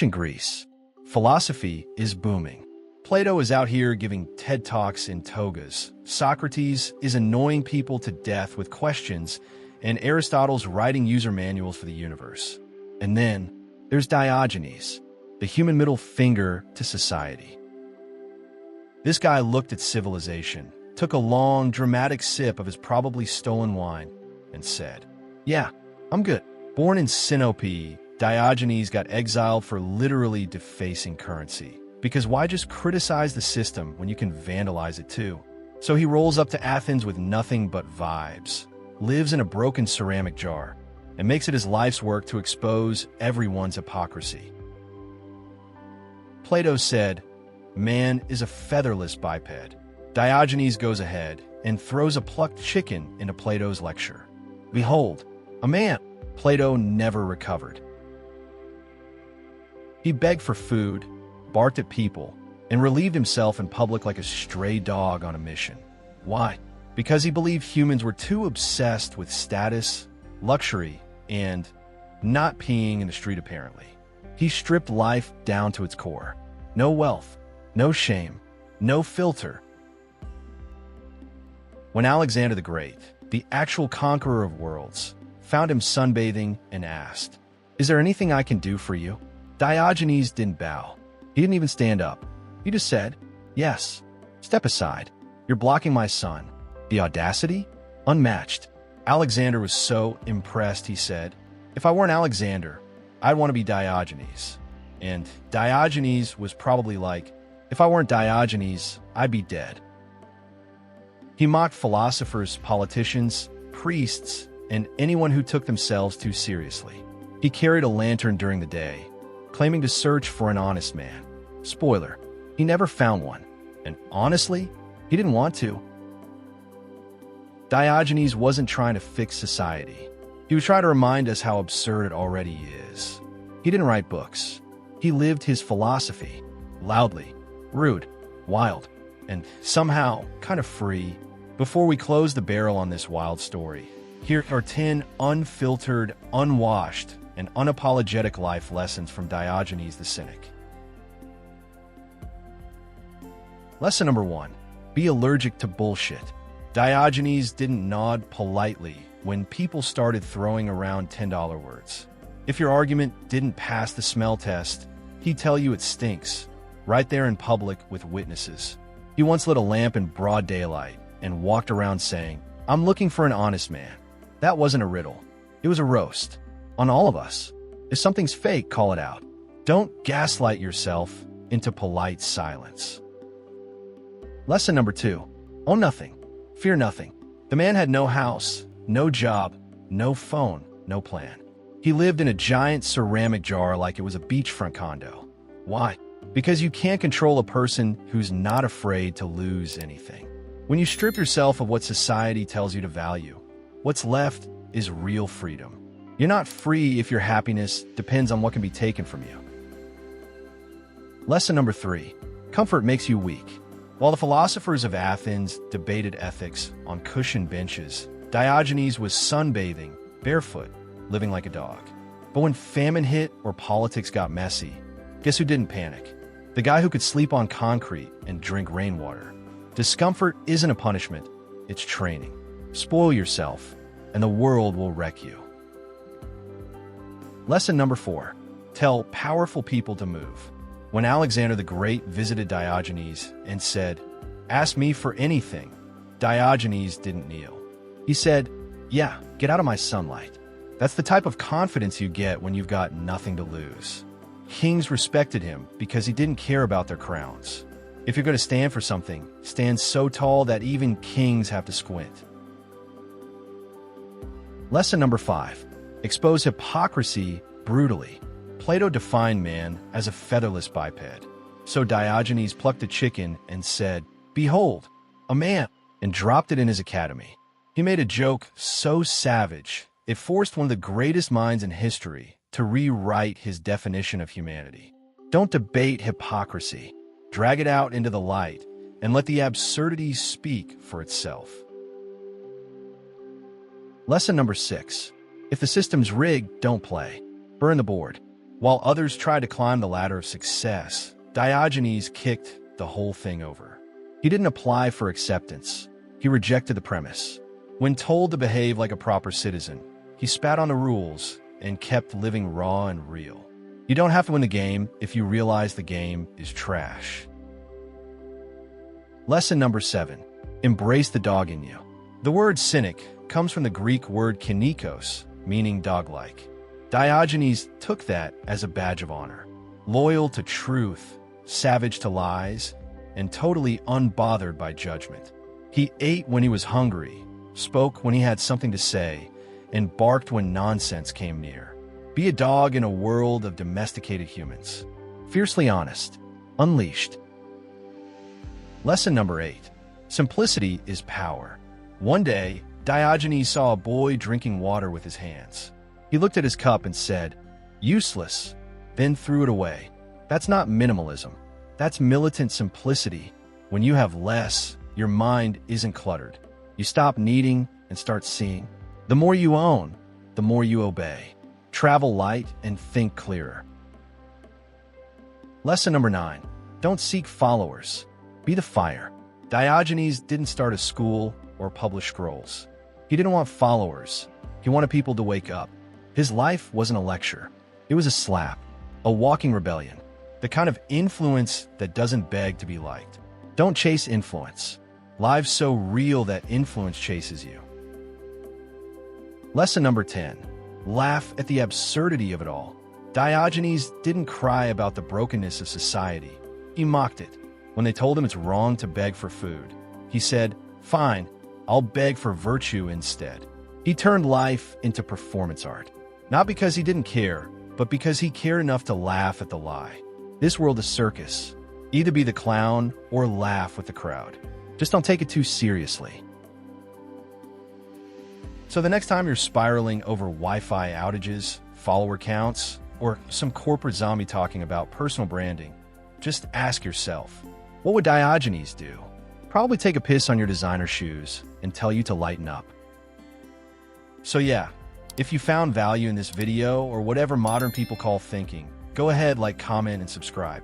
In Greece, philosophy is booming. Plato is out here giving TED Talks in togas. Socrates is annoying people to death with questions, and Aristotle's writing user manuals for the universe. And then there's Diogenes, the human middle finger to society. This guy looked at civilization, took a long, dramatic sip of his probably stolen wine, and said, "Yeah, I'm good." Born in Sinope, Diogenes got exiled for literally defacing currency. Because why just criticize the system when you can vandalize it too? So he rolls up to Athens with nothing but vibes, lives in a broken ceramic jar, and makes it his life's work to expose everyone's hypocrisy. Plato said, "Man is a featherless biped." Diogenes goes ahead and throws a plucked chicken into Plato's lecture. Behold, a man! Plato never recovered. He begged for food, barked at people, and relieved himself in public like a stray dog on a mission. Why? Because he believed humans were too obsessed with status, luxury, and not peeing in the street apparently. He stripped life down to its core. No wealth, no shame, no filter. When Alexander the Great, the actual conqueror of worlds, found him sunbathing and asked, "Is there anything I can do for you?" Diogenes didn't bow. He didn't even stand up. He just said, "Yes, step aside. You're blocking my sun." The audacity? Unmatched. Alexander was so impressed, he said, "If I weren't Alexander, I'd want to be Diogenes." And Diogenes was probably like, "If I weren't Diogenes, I'd be dead." He mocked philosophers, politicians, priests, and anyone who took themselves too seriously. He carried a lantern during the day, claiming to search for an honest man. Spoiler, he never found one, and honestly, he didn't want to. Diogenes wasn't trying to fix society. He was trying to remind us how absurd it already is. He didn't write books. He lived his philosophy, loudly, rude, wild, and somehow kind of free. Before we close the barrel on this wild story, here are 10 unfiltered, unwashed, and unapologetic life lessons from Diogenes the Cynic. Lesson number 1. Be allergic to bullshit. Diogenes didn't nod politely when people started throwing around $10 words. If your argument didn't pass the smell test, he'd tell you it stinks, right there in public with witnesses. He once lit a lamp in broad daylight and walked around saying, "I'm looking for an honest man." That wasn't a riddle. It was a roast. On all of us. If something's fake, call it out. Don't gaslight yourself into polite silence. Lesson number 2. Own nothing. Fear nothing. The man had no house, no job, no phone, no plan. He lived in a giant ceramic jar like it was a beachfront condo. Why? Because you can't control a person who's not afraid to lose anything. When you strip yourself of what society tells you to value, what's left is real freedom. You're not free if your happiness depends on what can be taken from you. Lesson number 3. Comfort makes you weak. While the philosophers of Athens debated ethics on cushioned benches, Diogenes was sunbathing, barefoot, living like a dog. But when famine hit or politics got messy, guess who didn't panic? The guy who could sleep on concrete and drink rainwater. Discomfort isn't a punishment, it's training. Spoil yourself, and the world will wreck you. Lesson number 4. Tell powerful people to move. When Alexander the Great visited Diogenes and said, "Ask me for anything," Diogenes didn't kneel. He said, "Yeah, get out of my sunlight." That's the type of confidence you get when you've got nothing to lose. Kings respected him because he didn't care about their crowns. If you're going to stand for something, stand so tall that even kings have to squint. Lesson number 5. Expose hypocrisy brutally. Plato defined man as a featherless biped. So Diogenes plucked a chicken and said, "Behold, a man," and dropped it in his academy. He made a joke so savage, it forced one of the greatest minds in history to rewrite his definition of humanity. Don't debate hypocrisy. Drag it out into the light and let the absurdity speak for itself. Lesson number 6. If the system's rigged, don't play. Burn the board. While others tried to climb the ladder of success, Diogenes kicked the whole thing over. He didn't apply for acceptance. He rejected the premise. When told to behave like a proper citizen, he spat on the rules and kept living raw and real. You don't have to win the game if you realize the game is trash. Lesson number 7. Embrace the dog in you. The word cynic comes from the Greek word kynikos, meaning dog-like. Diogenes took that as a badge of honor. Loyal to truth, savage to lies, and totally unbothered by judgment. He ate when he was hungry, spoke when he had something to say, and barked when nonsense came near. Be a dog in a world of domesticated humans. Fiercely honest. Unleashed. Lesson number 8. Simplicity is power. One day, Diogenes saw a boy drinking water with his hands. He looked at his cup and said, "Useless," then threw it away. That's not minimalism. That's militant simplicity. When you have less, your mind isn't cluttered. You stop needing and start seeing. The more you own, the more you obey. Travel light and think clearer. Lesson number 9. Don't seek followers. Be the fire. Diogenes didn't start a school or publish scrolls. He didn't want followers. He wanted people to wake up. His life wasn't a lecture. It was a slap, a walking rebellion, the kind of influence that doesn't beg to be liked. Don't chase influence. Lives so real that influence chases you. Lesson number 10. Laugh at the absurdity of it all. Diogenes didn't cry about the brokenness of society. He mocked it. When they told him it's wrong to beg for food, he said, "Fine, I'll beg for virtue instead." He turned life into performance art. Not because he didn't care, but because he cared enough to laugh at the lie. This world is circus. Either be the clown or laugh with the crowd. Just don't take it too seriously. So the next time you're spiraling over Wi-Fi outages, follower counts, or some corporate zombie talking about personal branding, just ask yourself, what would Diogenes do? Probably take a piss on your designer shoes and tell you to lighten up. So yeah, if you found value in this video or whatever modern people call thinking, go ahead, like, comment, and subscribe.